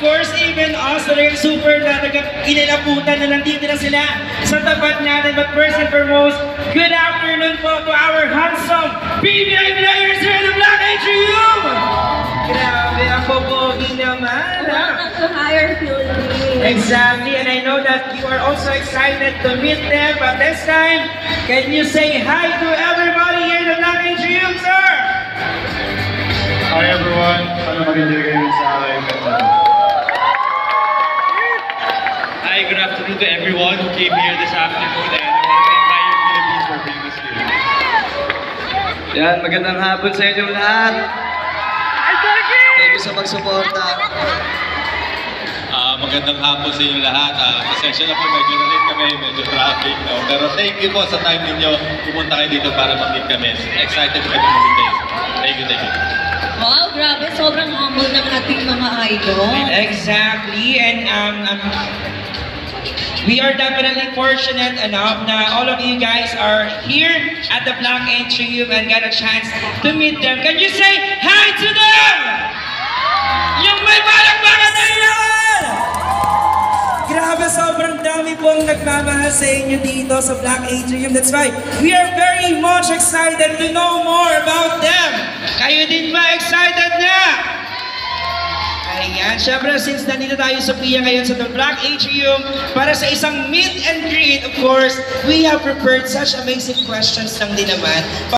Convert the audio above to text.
course, even us, talagang super na inilaputan na nandito na sila sa tapat natin. But first and foremost, good afternoon po to our handsome PBA players here in the Black Atrium! Grabe, ako pogi naman. Welcome to Higher Philippines. Exactly, and I know that you are also excited to meet them, but this time, can you say hi to everybody here in the Black Atrium, sir? Hi everyone, sana mag-enjoy kayo sa aking kanta. Hi, good afternoon to everyone who came here this afternoon and thank Higher Philippines for being us here. Yan, magandang hapon sa inyong lahat. Thank you sa pagsuporta. Magandang hapon sa inyong lahat. Pasensya na po, medyo na-late kami, medyo traffic. No? Pero thank you po sa time ninyo. Pumunta kayo dito para mag-meet kami. Excited kami mag-meet kayo. Thank you, thank you. Wow, grabe. Sobrang humble ng ating mga idol. Exactly, and we are definitely fortunate enough na all of you guys are here at the Black Atrium and got a chance to meet them. Can you say hi to them? Yung may balak-bakan na yan! Grabe, sobrang dami pong nagmamahal sa inyo dito sa Black Atrium. That's why we are very much excited to know more about them. Kayo din ba excited na? Ayan, syempre since nandito tayo sa PIA ngayon sa The Black Atrium para sa isang meet and greet, of course, we have prepared such amazing questions lang din naman.